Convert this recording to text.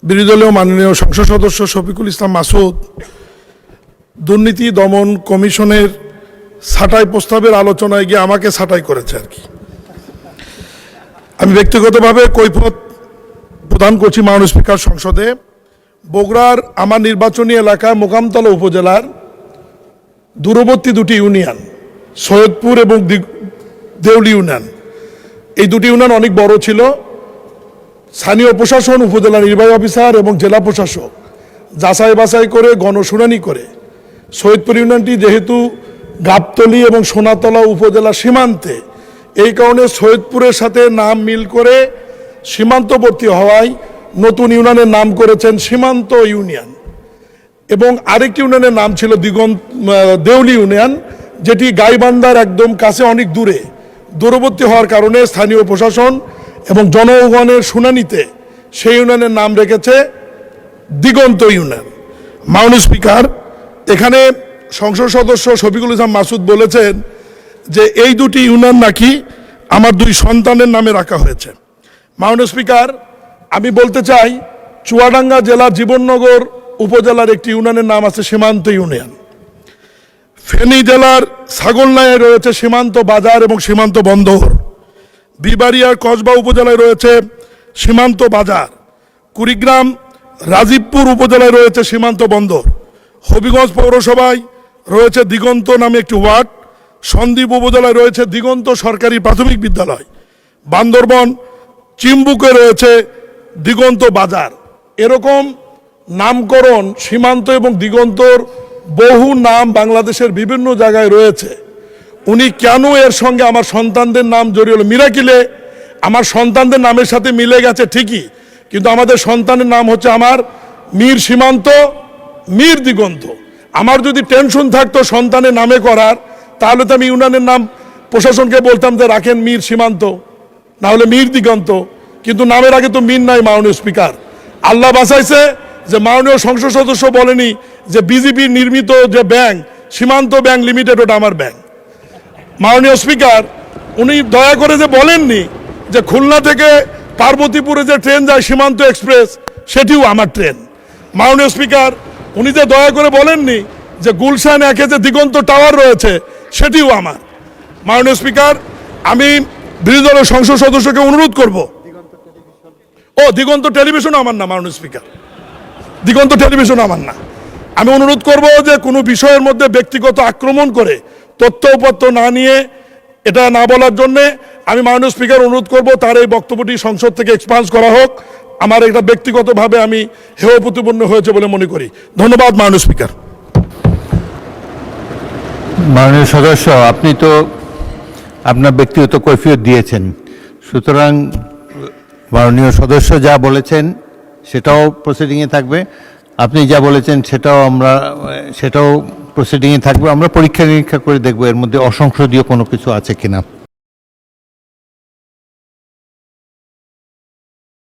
বিরোধী দলীয় মাননীয় সংসদ সদস্য শফিকুল ইসলাম মাসুদ দুর্নীতি দমন কমিশনের ছাঁটাই প্রস্তাবের আলোচনায় গিয়ে আমাকে ছাঁটাই করেছে আর কি। আমি ব্যক্তিগতভাবে কৈফিয়ত প্রদান করছি মাননীয় স্পিকার সংসদে। বগুড়ার আমার নির্বাচনী এলাকা মোকামতলা উপজেলার দূরবর্তী দুটি ইউনিয়ন সৈয়দপুর এবং দেউলি ইউনিয়ন, এই দুটি ইউনিয়ন অনেক বড় ছিল। স্থানীয় প্রশাসন, উপজেলা নির্বাহী অফিসার এবং জেলা প্রশাসক যাচাই বাছাই করে গণশুনানি করে সৈয়দপুর ইউনিয়নটি যেহেতু গাবতলী এবং সোনাতলা উপজেলা সীমান্তে, এই কারণে সৈয়দপুরের সাথে নাম মিল করে সীমান্তবর্তী হওয়ায় নতুন ইউনিয়নের নাম করেছেন সীমান্ত ইউনিয়ন। এবং আরেকটি ইউনিয়নের নাম ছিল দেউলি ইউনিয়ন, যেটি গাইবান্ধার একদম কাছে অনেক দূরবর্তী হওয়ার কারণে স্থানীয় প্রশাসন এবং জনগণের শুনানিতে সেই ইউনিয়নের নাম রেখেছে দিগন্ত ইউনিয়ন। মাননীয় স্পিকার, এখানে সংসদ সদস্য শফিকুল ইসলাম মাসুদ বলেছেন যে এই দুটি ইউনিয়ন নাকি আমার দুই সন্তানের নামে রাখা হয়েছে। মাননীয় স্পিকার, আমি বলতে চাই চুয়াডাঙ্গা জেলার জীবননগর উপজেলার একটি ইউনিয়নের নাম আছে সীমান্ত ইউনিয়ন। ফেনী জেলার ছাগলনাইয়ে রয়েছে সীমান্ত বাজার এবং সীমান্ত বন্দর। বিবাড়িয়ার কসবা উপজেলায় রয়েছে সীমান্ত বাজার। কুড়িগ্রাম রাজীবপুর উপজেলায় রয়েছে সীমান্ত বন্দর। হবিগঞ্জ পৌরসভায় রয়েছে দিগন্ত নামে একটি ওয়ার্ড। সন্দ্বীপ উপজেলায় রয়েছে দিগন্ত সরকারি প্রাথমিক বিদ্যালয়। বান্দরবন চিম্বুকে রয়েছে দিগন্ত বাজার। এরকম নামকরণ সীমান্ত এবং দিগন্তর বহু নাম বাংলাদেশের বিভিন্ন জায়গায় রয়েছে। উনি কেন এর সঙ্গে আমার সন্তানদের নাম জড়িয়ে হলো? মিরাকিলে আমার সন্তানদের নামের সাথে মিলে গেছে ঠিকই, কিন্তু আমাদের সন্তানের নাম হচ্ছে আমার মীর সীমান্ত, মীর দিগন্ত। আমার যদি টেনশন থাকতো সন্তানের নামে করার, তাহলে তো আমি ইউনিয়নের নাম প্রশাসনকে বলতাম যে রাখেন মীর সীমান্ত, না হলে মীর দিগন্ত। কিন্তু নামের আগে তো মীর নাই। মাননীয় স্পিকার, আল্লাহ বাঁচাইছে যে মাননীয় সংসদ সদস্য বলেনি যে বিজেপির নির্মিত যে ব্যাংক সীমান্ত ব্যাংক লিমিটেড ওটা আমার ব্যাংক। মাননীয় স্পিকার, উনি দয়া করে যে বলেননি যে খুলনা থেকে পার্বতীপুরে যে ট্রেন যায় সীমান্ত এক্সপ্রেস, সেটিও আমার ট্রেন। মাননীয় স্পিকার, উনি যে দয়া করে বলেননি যে গুলশান একে যে দিগন্ত টাওয়ার রয়েছে, সেটিও আমার। মাননীয় স্পিকার, আমি বিরোধী দলের সংসদ সদস্যকে অনুরোধ করব, দিগন্ত টেলিভিশন আমার না। মাননীয় স্পিকার, দিগন্ত টেলিভিশন আমার না। আমি অনুরোধ করব যে কোনো বিষয়ের মধ্যে ব্যক্তিগত আক্রমণ করে তথ্য উপত্য না নিয়ে এটা না বলার জন্যে আমি মাননীয় স্পিকার অনুরোধ করব তার এই বক্তব্যটি সংসদ থেকে এক্সপান্স করা হোক। আমার এটা ব্যক্তিগতভাবে আমি হেয় প্রতিপন্ন হয়েছে বলে মনে করি। ধন্যবাদ মাননীয় স্পিকার। মাননীয় সদস্য, আপনি তো আপনার ব্যক্তিগত কৈফিয়ত দিয়েছেন, সুতরাং মাননীয় সদস্য যা বলেছেন সেটাও প্রসিডিংয়ে থাকবে। আপনি যা বলেছেন সেটাও প্রসিডিংয়ে থাকবে। আমরা পরীক্ষা নিরীক্ষা করে দেখব এর মধ্যে অসংসদীয় কোনো কিছু আছে কিনা।